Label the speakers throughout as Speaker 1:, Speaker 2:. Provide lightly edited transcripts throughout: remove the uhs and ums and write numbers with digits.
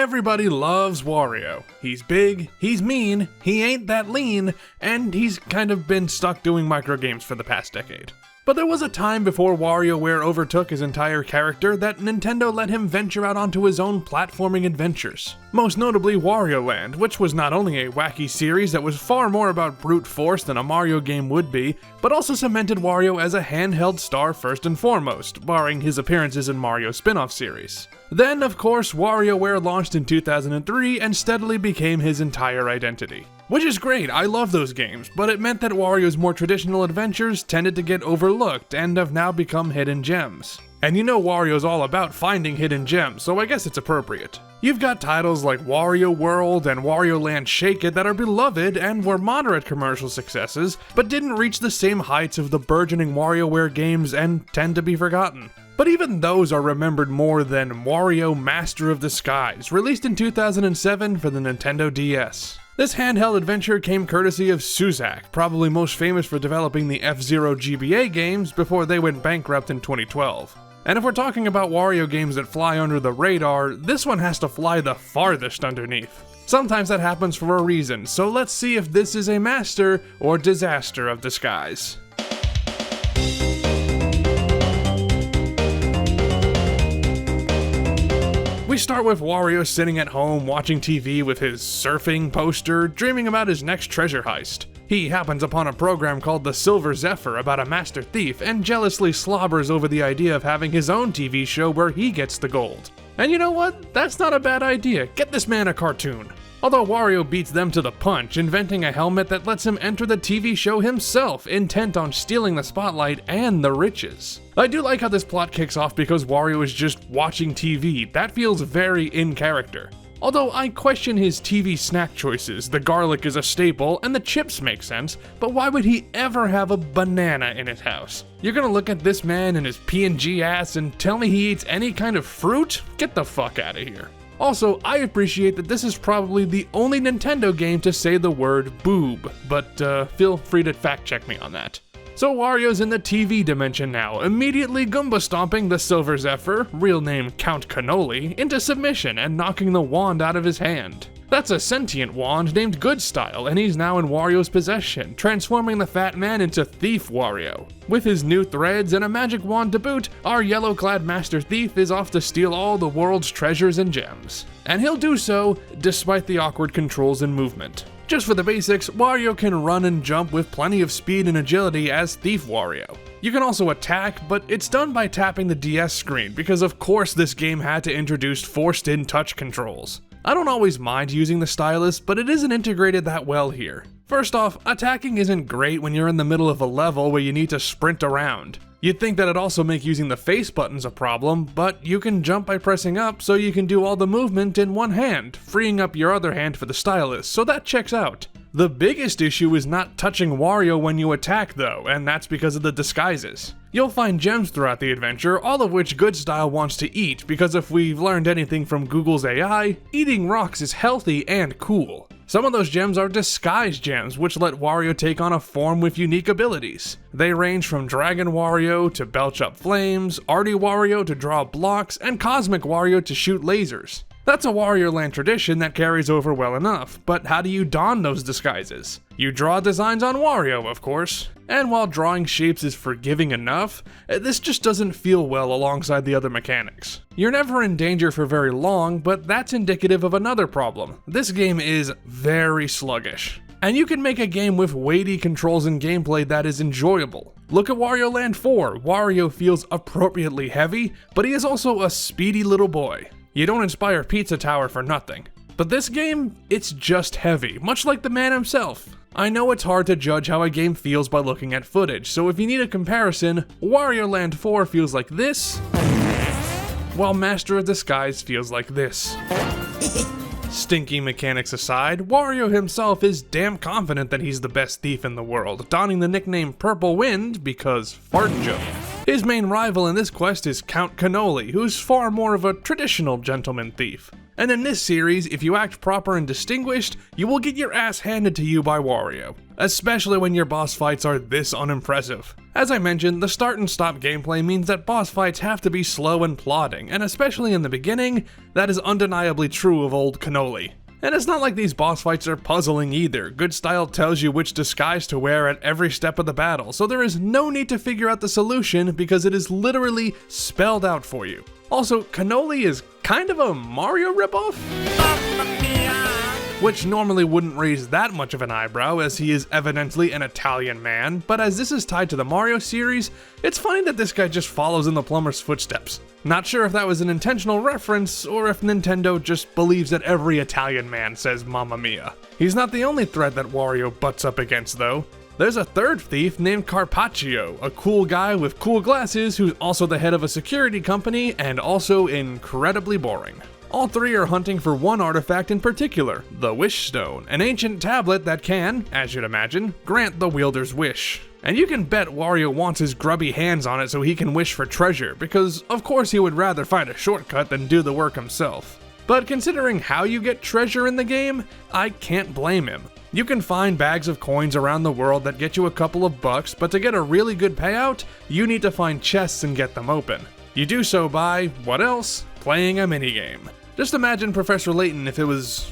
Speaker 1: Everybody loves Wario. He's big, he's mean, he ain't that lean, and he's kind of been stuck doing microgames for the past decade. But there was a time before WarioWare overtook his entire character that Nintendo let him venture out onto his own platforming adventures. Most notably Wario Land, which was not only a wacky series that was far more about brute force than a Mario game would be, but also cemented Wario as a handheld star first and foremost, barring his appearances in Mario spin-off series. Then, of course, WarioWare launched in 2003 and steadily became his entire identity. Which is great, I love those games, but it meant that Wario's more traditional adventures tended to get overlooked and have now become hidden gems. And you know Wario's all about finding hidden gems, so I guess it's appropriate. You've got titles like Wario World and Wario Land Shake It that are beloved and were moderate commercial successes, but didn't reach the same heights of the burgeoning WarioWare games and tend to be forgotten. But even those are remembered more than Wario Master of the Skies, released in 2007 for the Nintendo DS. This handheld adventure came courtesy of Suzak, probably most famous for developing the F-Zero GBA games before they went bankrupt in 2012. And if we're talking about Wario games that fly under the radar, this one has to fly the farthest underneath. Sometimes that happens for a reason, so let's see if this is a master or disaster of disguise. We start with Wario sitting at home watching TV with his surfing poster, dreaming about his next treasure heist. He happens upon a program called The Silver Zephyr about a master thief and jealously slobbers over the idea of having his own TV show where he gets the gold. And you know what? That's not a bad idea. Get this man a cartoon. Although Wario beats them to the punch, inventing a helmet that lets him enter the TV show himself, intent on stealing the spotlight and the riches. I do like how this plot kicks off because Wario is just watching TV. That feels very in character. Although I question his TV snack choices, the garlic is a staple and the chips make sense, but why would he ever have a banana in his house? You're gonna look at this man and his P&G ass and tell me he eats any kind of fruit? Get the fuck out of here. Also, I appreciate that this is probably the only Nintendo game to say the word boob, but feel free to fact check me on that. So Wario's in the TV dimension now, immediately Goomba stomping the Silver Zephyr, real name Count Cannoli, into submission and knocking the wand out of his hand. That's a sentient wand named Good Style, and he's now in Wario's possession, transforming the fat man into Thief Wario. With his new threads and a magic wand to boot, our yellow-clad Master Thief is off to steal all the world's treasures and gems. And he'll do so despite the awkward controls and movement. Just for the basics, Wario can run and jump with plenty of speed and agility as Thief Wario. You can also attack, but it's done by tapping the DS screen, because of course this game had to introduce forced-in touch controls. I don't always mind using the stylus, but it isn't integrated that well here. First off, attacking isn't great when you're in the middle of a level where you need to sprint around. You'd think that it'd also make using the face buttons a problem, but you can jump by pressing up so you can do all the movement in one hand, freeing up your other hand for the stylus, so that checks out. The biggest issue is not touching Wario when you attack though, and that's because of the disguises. You'll find gems throughout the adventure, all of which Good Style wants to eat, because if we've learned anything from Google's AI, eating rocks is healthy and cool. Some of those gems are disguise gems, which let Wario take on a form with unique abilities. They range from Dragon Wario to belch up flames, Arty Wario to draw blocks, and Cosmic Wario to shoot lasers. That's a Wario Land tradition that carries over well enough, but how do you don those disguises? You draw designs on Wario, of course. And while drawing shapes is forgiving enough, this just doesn't feel well alongside the other mechanics. You're never in danger for very long, but that's indicative of another problem. This game is very sluggish. And you can make a game with weighty controls and gameplay that is enjoyable. Look at Wario Land 4, Wario feels appropriately heavy, but he is also a speedy little boy. You don't inspire Pizza Tower for nothing. But this game, it's just heavy, much like the man himself. I know it's hard to judge how a game feels by looking at footage, so if you need a comparison, Wario Land 4 feels like this, while Master of Disguise feels like this. Stinky mechanics aside, Wario himself is damn confident that he's the best thief in the world, donning the nickname Purple Wind because fart joke. His main rival in this quest is Count Cannoli, who's far more of a traditional gentleman thief. And in this series, if you act proper and distinguished, you will get your ass handed to you by Wario, especially when your boss fights are this unimpressive. As I mentioned, the start and stop gameplay means that boss fights have to be slow and plodding, and especially in the beginning, that is undeniably true of old Cannoli. And it's not like these boss fights are puzzling either. Good Style tells you which disguise to wear at every step of the battle, so there is no need to figure out the solution because it is literally spelled out for you. Also, Cannoli is kind of a Mario ripoff? Which normally wouldn't raise that much of an eyebrow as he is evidently an Italian man, but as this is tied to the Mario series, it's funny that this guy just follows in the plumber's footsteps. Not sure if that was an intentional reference or if Nintendo just believes that every Italian man says Mamma Mia. He's not the only threat that Wario butts up against though. There's a third thief named Carpaccio, a cool guy with cool glasses who's also the head of a security company and also incredibly boring. All three are hunting for one artifact in particular, the Wish Stone, an ancient tablet that can, as you'd imagine, grant the wielder's wish. And you can bet Wario wants his grubby hands on it so he can wish for treasure, because of course he would rather find a shortcut than do the work himself. But considering how you get treasure in the game, I can't blame him. You can find bags of coins around the world that get you a couple of bucks, but to get a really good payout, you need to find chests and get them open. You do so by, what else? Playing a minigame. Just imagine Professor Layton if it was,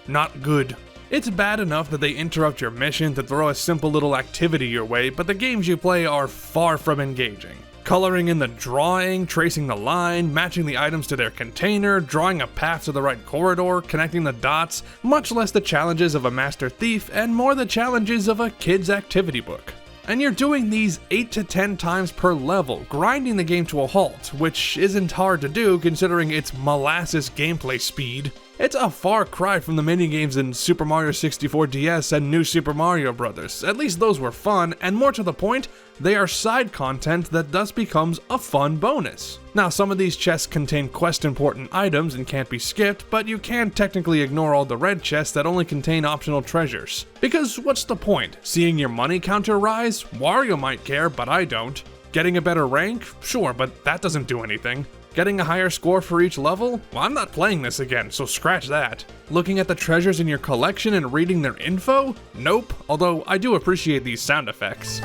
Speaker 1: not good. It's bad enough that they interrupt your mission to throw a simple little activity your way, but the games you play are far from engaging. Coloring in the drawing, tracing the line, matching the items to their container, drawing a path to the right corridor, connecting the dots, much less the challenges of a master thief and more the challenges of a kid's activity book. And you're doing these 8 to 10 times per level, grinding the game to a halt, which isn't hard to do considering its molasses gameplay speed. It's a far cry from the minigames in Super Mario 64 DS and New Super Mario Bros. At least those were fun, and more to the point, they are side content that thus becomes a fun bonus. Now, some of these chests contain quest-important items and can't be skipped, but you can technically ignore all the red chests that only contain optional treasures. Because what's the point? Seeing your money counter rise? Wario might care, but I don't. Getting a better rank? Sure, but that doesn't do anything. Getting a higher score for each level? Well, I'm not playing this again, so scratch that. Looking at the treasures in your collection and reading their info? Nope, although I do appreciate these sound effects.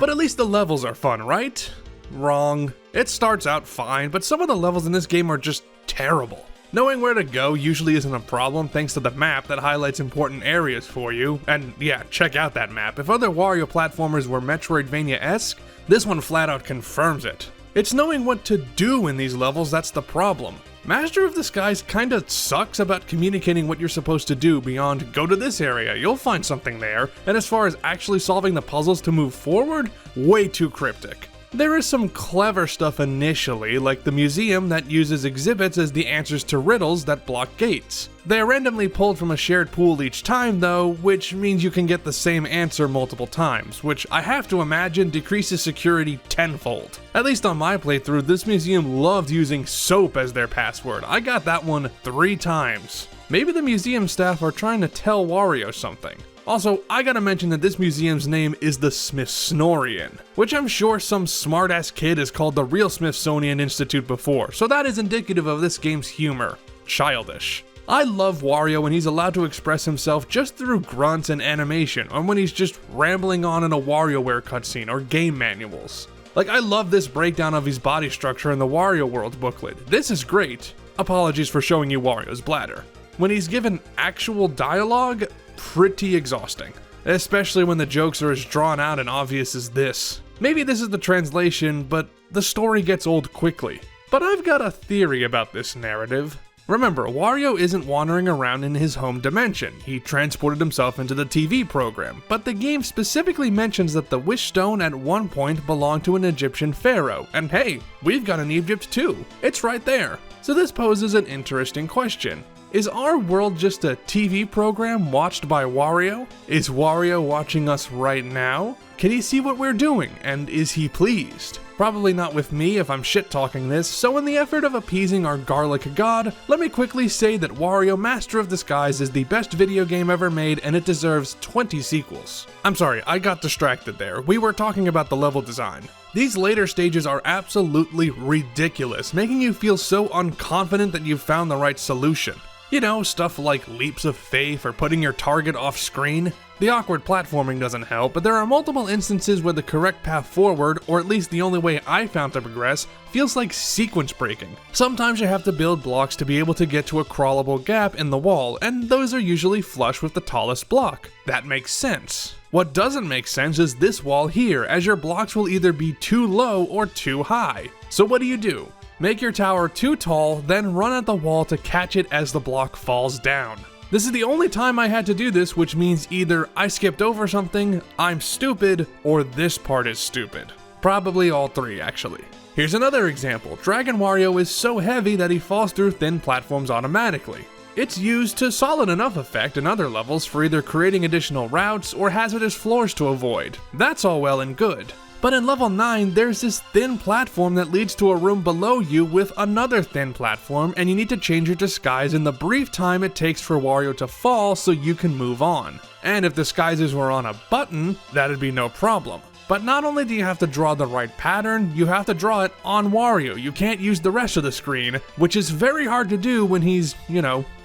Speaker 1: But at least the levels are fun, right? Wrong. It starts out fine, but some of the levels in this game are just terrible. Knowing where to go usually isn't a problem thanks to the map that highlights important areas for you, and yeah, check out that map. If other Wario platformers were Metroidvania-esque, this one flat out confirms it. It's knowing what to do in these levels that's the problem. Master of the Skies kinda sucks about communicating what you're supposed to do beyond go to this area, you'll find something there, and as far as actually solving the puzzles to move forward, way too cryptic. There is some clever stuff initially, like the museum that uses exhibits as the answers to riddles that block gates. They are randomly pulled from a shared pool each time though, which means you can get the same answer multiple times, which I have to imagine decreases security tenfold. At least on my playthrough, this museum loved using soap as their password. I got that one 3 times. Maybe the museum staff are trying to tell Wario something. Also, I gotta mention that this museum's name is the Smithsonian, which I'm sure some smartass kid has called the real Smithsonian Institute before, so that is indicative of this game's humor. Childish. I love Wario when he's allowed to express himself just through grunts and animation, or when he's just rambling on in a WarioWare cutscene or game manuals. Like, I love this breakdown of his body structure in the Wario World booklet. This is great. Apologies for showing you Wario's bladder. When he's given actual dialogue, pretty exhausting. Especially when the jokes are as drawn out and obvious as this. Maybe this is the translation, but the story gets old quickly. But I've got a theory about this narrative. Remember, Wario isn't wandering around in his home dimension. He transported himself into the TV program, but the game specifically mentions that the Wish Stone at one point belonged to an Egyptian pharaoh, and hey, we've got an Egypt too. It's right there. So this poses an interesting question. Is our world just a TV program watched by Wario? Is Wario watching us right now? Can he see what we're doing, and is he pleased? Probably not with me if I'm shit-talking this, so in the effort of appeasing our garlic god, let me quickly say that Wario Master of Disguise is the best video game ever made and it deserves 20 sequels. I'm sorry, I got distracted there. We were talking about the level design. These later stages are absolutely ridiculous, making you feel so unconfident that you've found the right solution. You know, stuff like leaps of faith or putting your target off screen. The awkward platforming doesn't help, but there are multiple instances where the correct path forward, or at least the only way I found to progress, feels like sequence breaking. Sometimes you have to build blocks to be able to get to a crawlable gap in the wall, and those are usually flush with the tallest block. That makes sense. What doesn't make sense is this wall here, as your blocks will either be too low or too high. So what do? Make your tower too tall, then run at the wall to catch it as the block falls down. This is the only time I had to do this, which means either I skipped over something, I'm stupid, or this part is stupid. Probably all three, actually. Here's another example. Dragon Wario is so heavy that he falls through thin platforms automatically. It's used to solid enough effect in other levels for either creating additional routes or hazardous floors to avoid. That's all well and good. But in level 9, there's this thin platform that leads to a room below you with another thin platform, and you need to change your disguise in the brief time it takes for Wario to fall so you can move on. And if disguises were on a button, that'd be no problem. But not only do you have to draw the right pattern, you have to draw it on Wario. You can't use the rest of the screen, which is very hard to do when he's,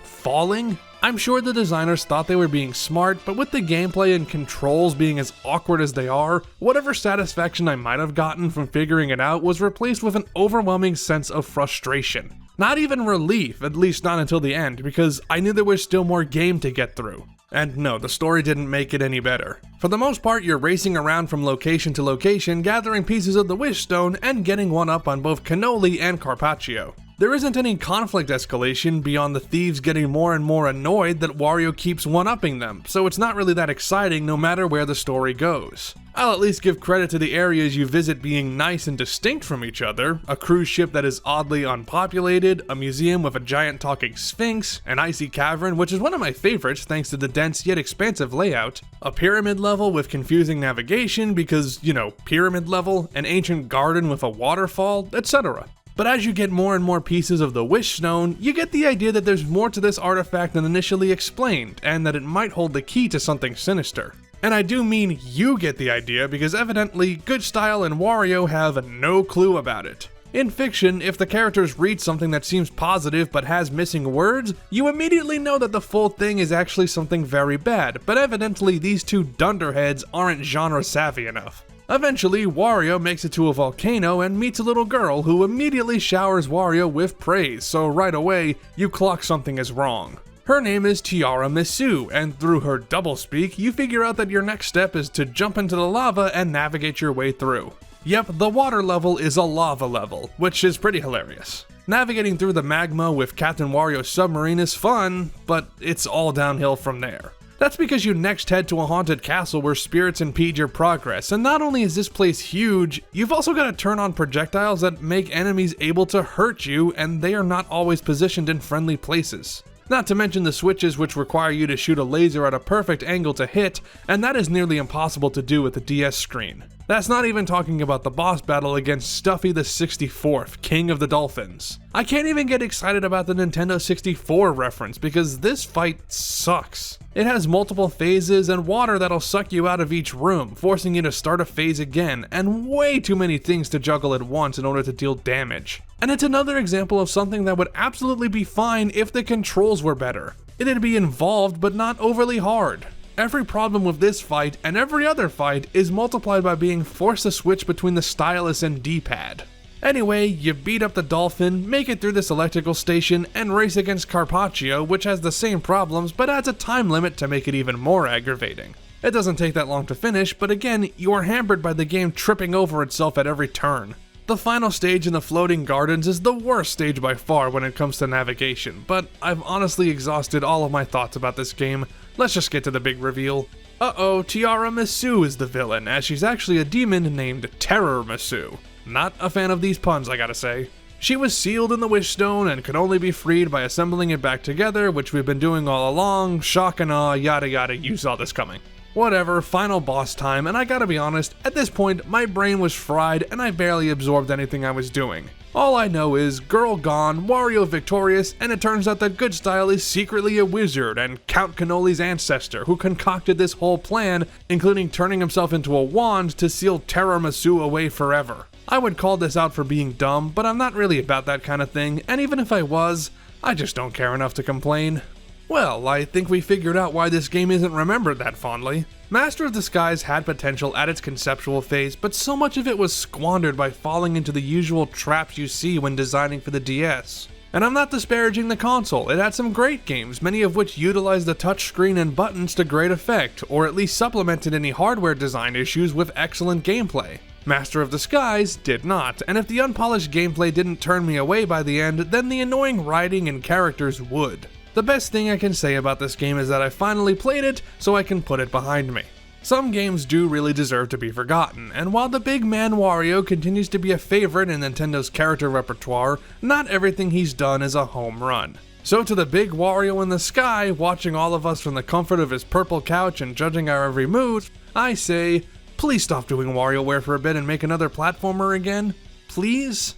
Speaker 1: falling. I'm sure the designers thought they were being smart, but with the gameplay and controls being as awkward as they are, whatever satisfaction I might have gotten from figuring it out was replaced with an overwhelming sense of frustration. Not even relief, at least not until the end, because I knew there was still more game to get through. And no, the story didn't make it any better. For the most part, you're racing around from location to location, gathering pieces of the Wish Stone and getting one up on both Cannoli and Carpaccio. There isn't any conflict escalation beyond the thieves getting more and more annoyed that Wario keeps one-upping them, so it's not really that exciting no matter where the story goes. I'll at least give credit to the areas you visit being nice and distinct from each other, a cruise ship that is oddly unpopulated, a museum with a giant talking sphinx, an icy cavern, which is one of my favorites thanks to the dense yet expansive layout, a pyramid level with confusing navigation because, pyramid level, an ancient garden with a waterfall, etc. But as you get more and more pieces of the Wish Stone, you get the idea that there's more to this artifact than initially explained, and that it might hold the key to something sinister. And I do mean you get the idea because evidently Good Style and Wario have no clue about it. In fiction, if the characters read something that seems positive but has missing words, you immediately know that the full thing is actually something very bad, but evidently these two dunderheads aren't genre savvy enough. Eventually, Wario makes it to a volcano and meets a little girl who immediately showers Wario with praise, so right away, you clock something is wrong. Her name is Tiara Misue, and through her doublespeak, you figure out that your next step is to jump into the lava and navigate your way through. Yep, the water level is a lava level, which is pretty hilarious. Navigating through the magma with Captain Wario's submarine is fun, but it's all downhill from there. That's because you next head to a haunted castle where spirits impede your progress, and not only is this place huge, you've also got to turn on projectiles that make enemies able to hurt you, and they are not always positioned in friendly places. Not to mention the switches which require you to shoot a laser at a perfect angle to hit, and that is nearly impossible to do with the DS screen. That's not even talking about the boss battle against Stuffy the 64th, King of the Dolphins. I can't even get excited about the Nintendo 64 reference because this fight sucks. It has multiple phases and water that'll suck you out of each room, forcing you to start a phase again, and way too many things to juggle at once in order to deal damage. And it's another example of something that would absolutely be fine if the controls were better. It'd be involved but not overly hard. Every problem with this fight and every other fight is multiplied by being forced to switch between the stylus and D-pad. Anyway, you beat up the dolphin, make it through this electrical station, and race against Carpaccio, which has the same problems but adds a time limit to make it even more aggravating. It doesn't take that long to finish, but again, you are hampered by the game tripping over itself at every turn. The final stage in the floating gardens is the worst stage by far when it comes to navigation, but I've honestly exhausted all of my thoughts about this game. Let's just get to the big reveal. Uh-oh, Tiara Misue is the villain, as she's actually a demon named Terror Misue. Not a fan of these puns, I gotta say. She was sealed in the Wish Stone and could only be freed by assembling it back together, which we've been doing all along. Shock and awe, yada yada, you saw this coming. Whatever, final boss time, and I gotta be honest, at this point, my brain was fried and I barely absorbed anything I was doing. All I know is, girl gone, Wario victorious, and it turns out that Goodstyle is secretly a wizard and Count Cannoli's ancestor who concocted this whole plan, including turning himself into a wand to seal Tiramisu away forever. I would call this out for being dumb, but I'm not really about that kind of thing, and even if I was, I just don't care enough to complain. Well, I think we figured out why this game isn't remembered that fondly. Master of Disguise had potential at its conceptual phase, but so much of it was squandered by falling into the usual traps you see when designing for the DS. And I'm not disparaging the console, it had some great games, many of which utilized the touchscreen and buttons to great effect, or at least supplemented any hardware design issues with excellent gameplay. Master of Disguise did not, and if the unpolished gameplay didn't turn me away by the end, then the annoying writing and characters would. The best thing I can say about this game is that I finally played it, so I can put it behind me. Some games do really deserve to be forgotten, and while the big man Wario continues to be a favorite in Nintendo's character repertoire, not everything he's done is a home run. So to the big Wario in the sky, watching all of us from the comfort of his purple couch and judging our every move, I say, please stop doing WarioWare for a bit and make another platformer again, please?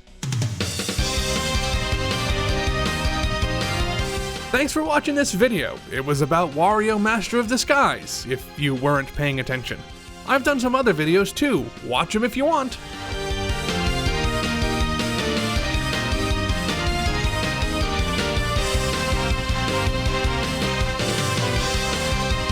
Speaker 1: Thanks for watching this video. It was about Wario Master of Disguise, if you weren't paying attention. I've done some other videos too, watch them if you want.